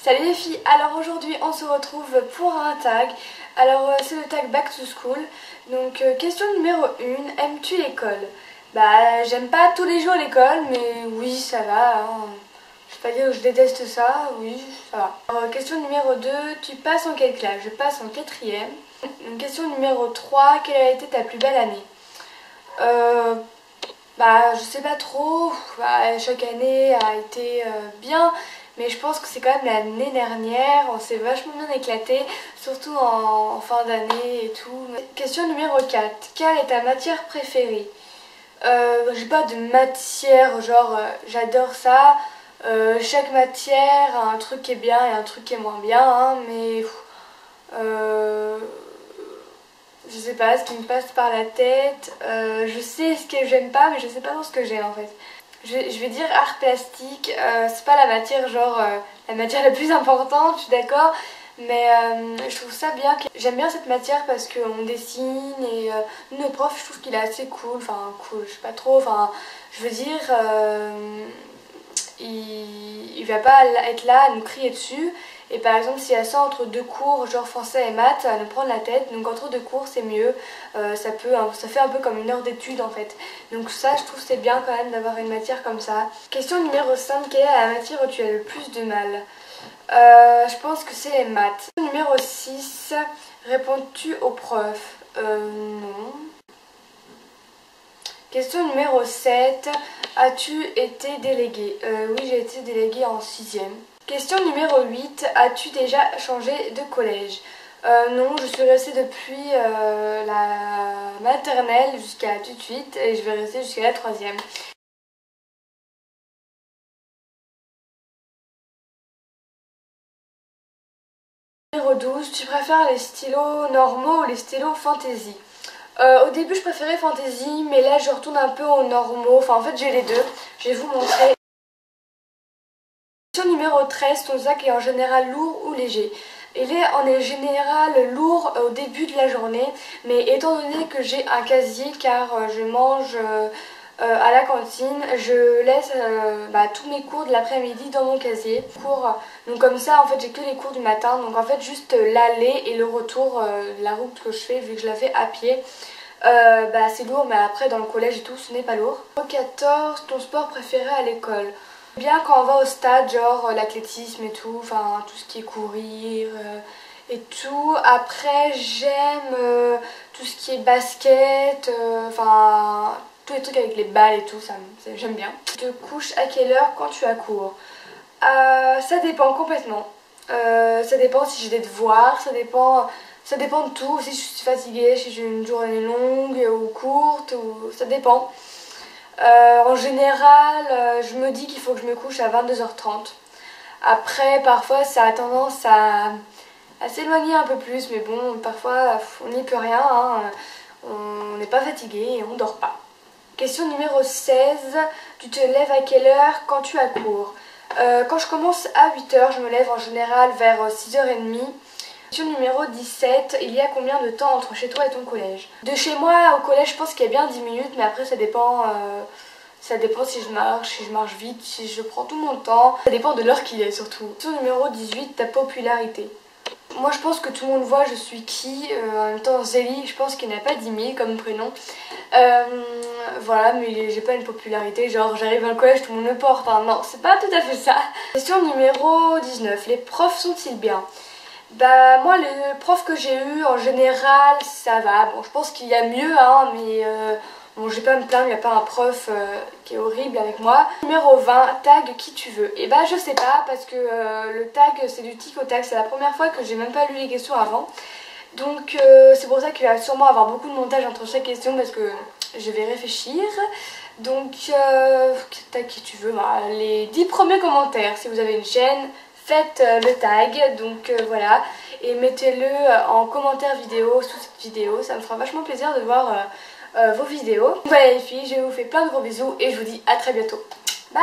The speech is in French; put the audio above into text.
Salut les filles, alors aujourd'hui on se retrouve pour un tag. Alors c'est le tag Back to School. Donc question numéro 1, aimes-tu l'école? Bah j'aime pas tous les jours l'école, mais oui ça va, hein. Je vais pas dire que je déteste ça, oui ça va. Alors, question numéro 2, tu passes en quelle classe? Je passe en 4e. Question numéro 3, quelle a été ta plus belle année? Bah je sais pas trop, bah, chaque année a été bien. Mais je pense que c'est quand même l'année dernière, on s'est vachement bien éclaté, surtout en fin d'année et tout. Question numéro 4, quelle est ta matière préférée? J'ai pas de matière, genre j'adore ça. Chaque matière a un truc qui est bien et un truc qui est moins bien, hein, mais je sais pas ce qui me passe par la tête. Je sais ce que j'aime pas, mais je sais pas dans ce que j'aime en fait. Je vais dire art plastique, c'est pas la matière genre la matière la plus importante, je suis d'accord, mais je trouve ça bien. J'aime bien cette matière parce qu'on dessine et notre prof je trouve qu'il est assez cool, enfin cool, je sais pas trop, enfin je veux dire il va pas être là à nous crier dessus. Et par exemple, s'il y a ça entre deux cours, genre français et maths, ça va nous prendre la tête. Donc entre deux cours, c'est mieux. Ça fait un peu comme une heure d'étude en fait. Donc ça, je trouve c'est bien quand même d'avoir une matière comme ça. Question numéro 5, quelle est la matière où tu as le plus de mal? Je pense que c'est les maths. Numéro 6, réponds-tu aux profs? Non. Question numéro 7, as-tu été déléguée? Oui, j'ai été déléguée en 6e. Question numéro 8, as-tu déjà changé de collège? Non, je suis restée depuis la maternelle jusqu'à tout de suite et je vais rester jusqu'à la 3e. Numéro 12, tu préfères les stylos normaux ou les stylos fantasy? Au début je préférais fantasy, mais là je retourne un peu aux normaux, enfin en fait j'ai les deux, je vais vous montrer. Question numéro 13, ton sac est en général lourd ou léger? Il est en général lourd au début de la journée, mais étant donné que j'ai un casier car je mange à la cantine, je laisse tous mes cours de l'après-midi dans mon casier. Donc comme ça en fait j'ai que les cours du matin, donc en fait juste l'aller et le retour, la route que je fais vu que je la fais à pied. C'est lourd, mais après dans le collège et tout ce n'est pas lourd. Numéro 14, ton sport préféré à l'école? Bien quand on va au stade, genre l'athlétisme et tout, enfin tout ce qui est courir et tout. Après j'aime tout ce qui est basket, enfin tous les trucs avec les balles et tout, j'aime bien. Tu te couches à quelle heure quand tu as cours? Ça dépend complètement. Ça dépend si j'ai des devoirs, ça dépend de tout. Si je suis fatiguée, si j'ai une journée longue ou courte, ça dépend. En général, je me dis qu'il faut que je me couche à 22h30. Après, parfois, ça a tendance à s'éloigner un peu plus, mais bon, parfois, on n'y peut rien, hein. On n'est pas fatigué et on dort pas. Question numéro 16, tu te lèves à quelle heure quand tu as cours? Quand je commence à 8h, je me lève en général vers 6h30. Question numéro 17, il y a combien de temps entre chez toi et ton collège? De chez moi au collège, je pense qu'il y a bien 10 minutes, mais après ça dépend si je marche vite, si je prends tout mon temps. Ça dépend de l'heure qu'il est surtout. Question numéro 18, ta popularité. Moi je pense que tout le monde voit je suis qui, en même temps Zélie, je pense qu'il n'a pas 10 000 comme prénom. Voilà, mais j'ai pas une popularité, genre j'arrive à le collège, tout le monde me porte, hein. Non, c'est pas tout à fait ça. Question numéro 19, les profs sont-ils bien? Bah moi les profs que j'ai eu en général ça va, bon je pense qu'il y a mieux hein, mais bon je vais pas me plaindre, il n'y a pas un prof qui est horrible avec moi. Numéro 20, tag qui tu veux. Et bah je sais pas parce que le tag c'est du tic au tac, c'est la première fois que j'ai même pas lu les questions avant. Donc c'est pour ça qu'il va sûrement avoir beaucoup de montage entre chaque question parce que je vais réfléchir. Donc tag qui tu veux, bah, les 10 premiers commentaires si vous avez une chaîne. Faites le tag, donc voilà, et mettez-le en commentaire vidéo sous cette vidéo, ça me fera vachement plaisir de voir vos vidéos. Voilà les filles, je vous fais plein de gros bisous et je vous dis à très bientôt. Bye!